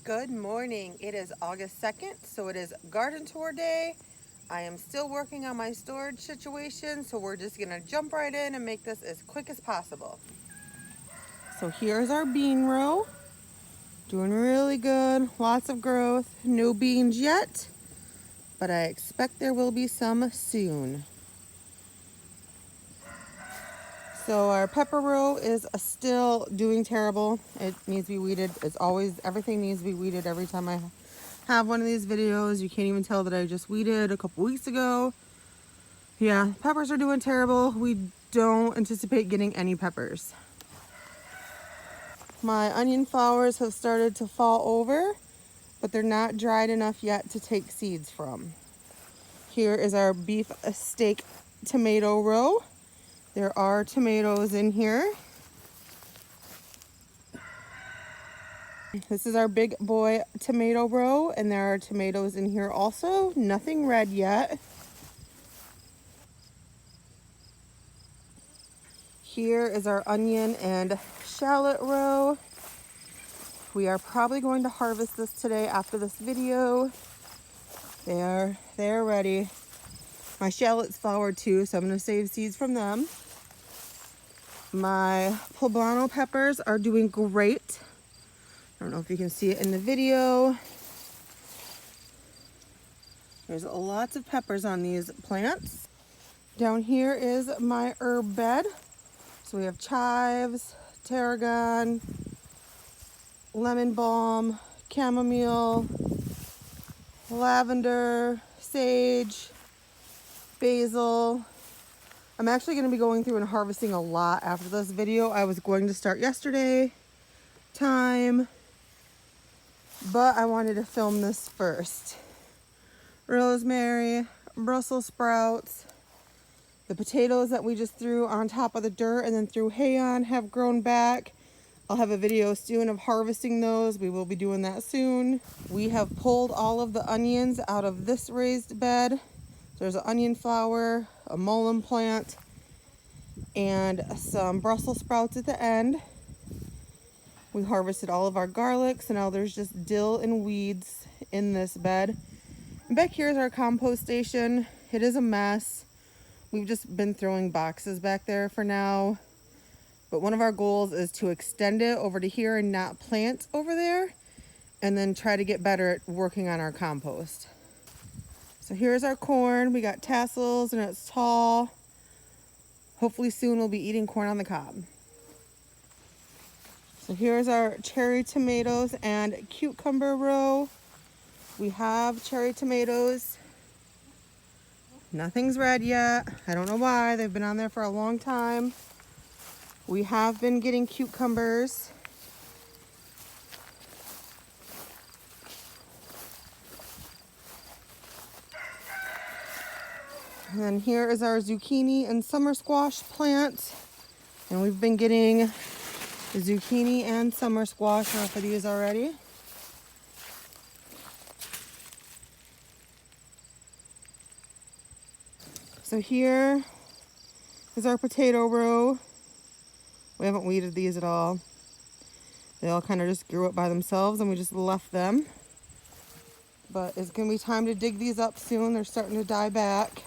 Good morning. It is August 2nd, so it is garden tour day. I am still working on my storage situation, so we're just gonna jump right in and make this as quick as possible. So here's our bean row. Doing really good, lots of growth. No beans yet, but I expect there will be some soon. So our pepper row is still doing terrible. It needs to be weeded. It's always, everything needs to be weeded every time I have one of these videos. You can't even tell that I just weeded a couple weeks ago. Yeah, peppers are doing terrible. We don't anticipate getting any peppers. My onion flowers have started to fall over, but they're not dried enough yet to take seeds from. Here is our beef steak tomato row. There are tomatoes in here. This is our big boy tomato row, and there are tomatoes in here also. Nothing red yet. Here is our onion and shallot row. We are probably going to harvest this today after this video. They're ready. My shallots flowered too, so I'm going to save seeds from them. My poblano peppers are doing great. I don't know if you can see it in the video. There's lots of peppers on these plants. Down here is my herb bed. So we have chives, tarragon, lemon balm, chamomile, lavender, sage, basil. I'm actually going to be going through and harvesting a lot after this video. I was going to start yesterday, but I wanted to film this first. Rosemary, Brussels sprouts, the potatoes that we just threw on top of the dirt and then threw hay on have grown back. I'll have a video soon of harvesting those. We will be doing that soon. We have pulled all of the onions out of this raised bed. There's an onion flower, a mullein plant, and some Brussels sprouts at the end. We harvested all of our garlic, so now there's just dill and weeds in this bed. And back here is our compost station. It is a mess. We've just been throwing boxes back there for now. But one of our goals is to extend it over to here and not plant over there, and then try to get better at working on our compost. So here's our corn. We got tassels and it's tall. Hopefully soon we'll be eating corn on the cob. So here's our cherry tomatoes and cucumber row. We have cherry tomatoes. Nothing's red yet. I don't know why. They've been on there for a long time. We have been getting cucumbers. And then here is our zucchini and summer squash plant. And we've been getting the zucchini and summer squash off of these already. So here is our potato row. We haven't weeded these at all. They all kind of just grew up by themselves and we just left them. But it's going to be time to dig these up soon. They're starting to die back.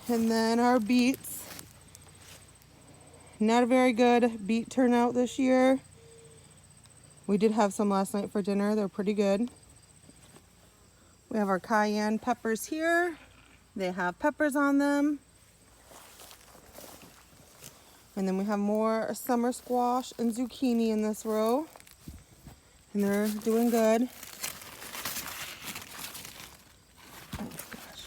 And then our beets. Not a very good beet turnout this year. We did have some last night for dinner. They're pretty good. We have our cayenne peppers here. They have peppers on them. And then we have more summer squash and zucchini in this row. And they're doing good. Oh gosh.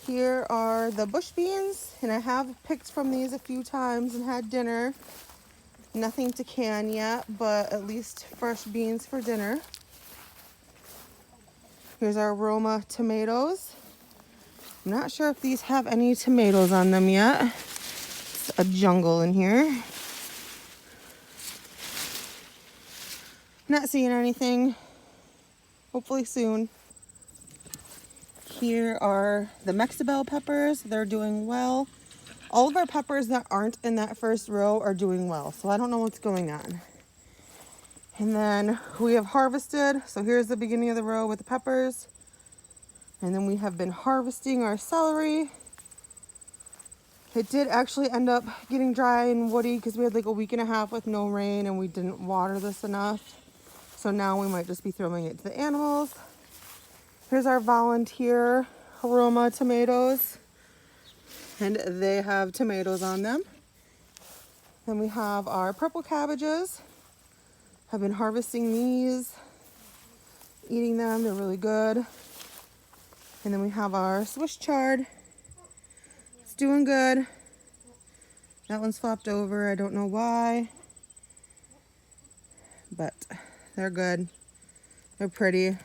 Here are the bush beans, and I have picked from these a few times and had dinner. Nothing to can yet, but at least fresh beans for dinner. Here's our Roma tomatoes. I'm not sure if these have any tomatoes on them yet. It's a jungle in here. Not seeing anything. Hopefully soon. here are the Mexibel peppers. They're doing well. All of our peppers that aren't in that first row are doing well, so I don't know what's going on. And then we have harvested. So here's the beginning of the row with the peppers. And then we have been harvesting our celery. It did actually end up getting dry and woody because we had like a week and a half with no rain and we didn't water this enough. So now we might just be throwing it to the animals. Here's our volunteer aroma tomatoes. And they have tomatoes on them. Then we have our purple cabbages. I've been harvesting these, eating them, they're really good. And then we have our Swiss chard. It's doing good. That one's flopped over, I don't know why. But they're good. They're pretty.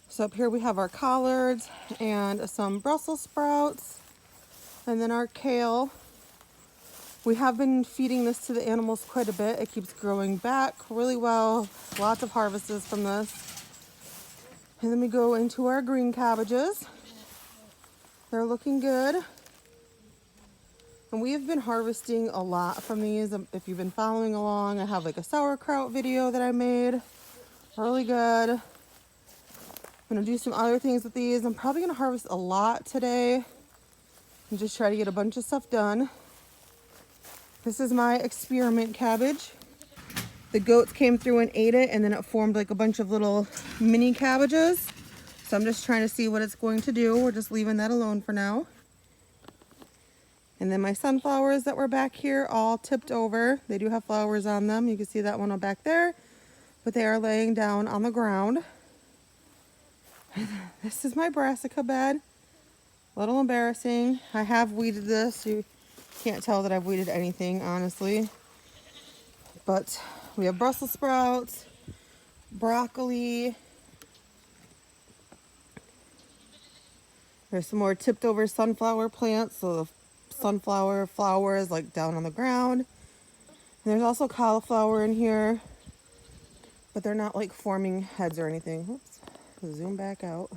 So up here we have our collards and some Brussels sprouts. And then our kale. We have been feeding this to the animals quite a bit. It keeps growing back really well. Lots of harvests from this. And then we go into our green cabbages. They're looking good. And we have been harvesting a lot from these. If you've been following along, I have like a sauerkraut video that I made. Really good. I'm gonna do some other things with these. I'm probably gonna harvest a lot today and just try to get a bunch of stuff done. This is my experiment cabbage. The goats came through and ate it, and then it formed like a bunch of little mini cabbages. So I'm just trying to see what it's going to do. We're just leaving that alone for now. And then my sunflowers that were back here all tipped over. They do have flowers on them. You can see that one back there, but they are laying down on the ground. This is my brassica bed. A little embarrassing. I have weeded this. You can't tell that I've weeded anything, honestly. But we have Brussels sprouts, broccoli. There's some more tipped over sunflower plants. So the sunflower flower is like down on the ground. And there's also cauliflower in here, but they're not like forming heads or anything. Oops. Zoom back out.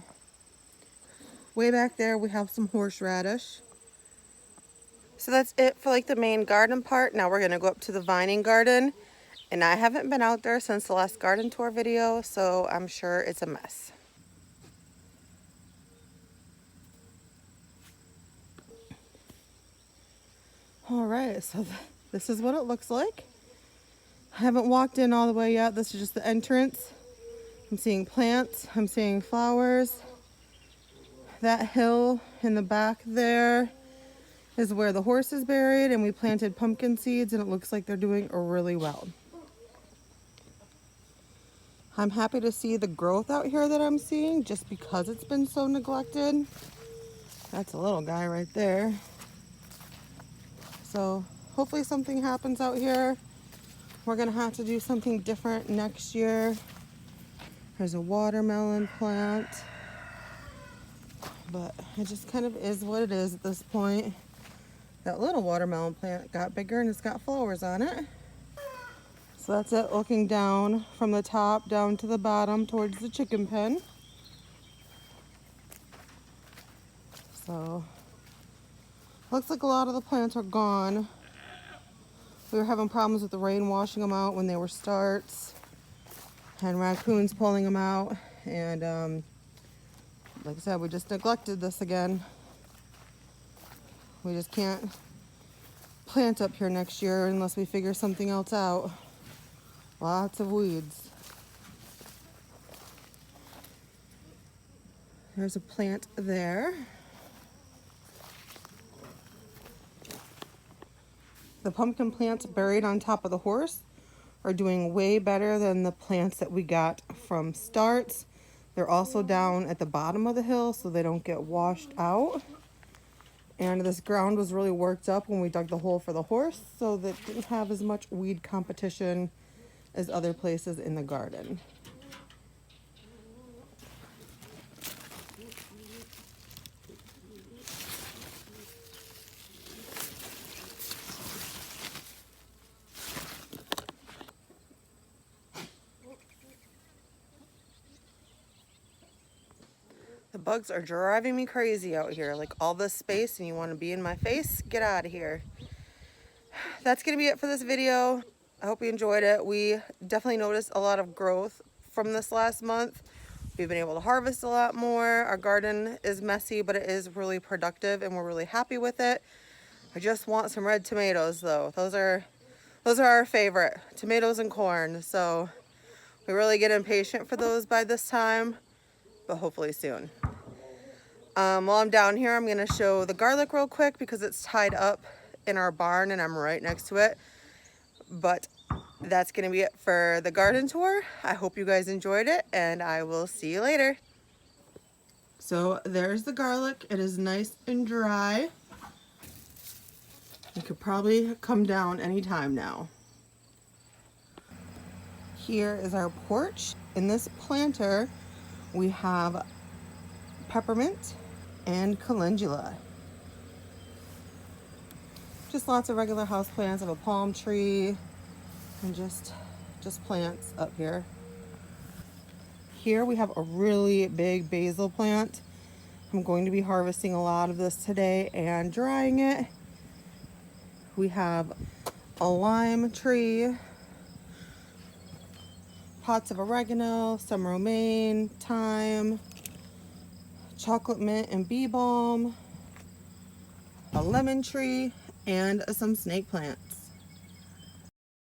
Way back there we have some horseradish. So that's it for like the main garden part. Now we're gonna go up to the vining garden, and I haven't been out there since the last garden tour video, so I'm sure it's a mess. All right, so this is what it looks like. I haven't walked in all the way yet. This is just the entrance. I'm seeing plants, I'm seeing flowers. That hill in the back there is where the horse is buried, and we planted pumpkin seeds, and it looks like they're doing really well. I'm happy to see the growth out here that I'm seeing just because it's been so neglected. That's a little guy right there. So hopefully something happens out here. We're gonna have to do something different next year. There's a watermelon plant, but it just kind of is what it is at this point. That little watermelon plant got bigger and it's got flowers on it. So that's it, looking down from the top down to the bottom towards the chicken pen. So looks like a lot of the plants are gone. We were having problems with the rain washing them out when they were starts, and raccoons pulling them out, and like I said, we just neglected this again. We just can't plant up here next year unless we figure something else out. Lots of weeds. There's a plant there. The pumpkin plants buried on top of the horse are doing way better than the plants that we got from starts. They're also down at the bottom of the hill so they don't get washed out. And this ground was really worked up when we dug the hole for the horse, so that it didn't have as much weed competition as other places in the garden. The bugs are driving me crazy out here. Like all this space and you want to be in my face? Get out of here. That's going to be it for this video. I hope you enjoyed it. We definitely noticed a lot of growth from this last month. We've been able to harvest a lot more. Our garden is messy, but it is really productive and we're really happy with it. I just want some red tomatoes though. Those are our favorite, tomatoes and corn. So we really get impatient for those by this time, but hopefully soon. While I'm down here, I'm gonna show the garlic real quick because it's tied up in our barn and I'm right next to it. But that's gonna be it for the garden tour. I hope you guys enjoyed it and I will see you later. So there's the garlic. It is nice and dry. It could probably come down anytime now. Here is our porch. In this planter, we have peppermint and calendula. Just lots of regular house plants. I have a palm tree and just plants up here. Here we have a really big basil plant. I'm going to be harvesting a lot of this today and drying it. We have a lime tree, pots of oregano, some romaine, thyme, chocolate mint and bee balm, a lemon tree, and some snake plant.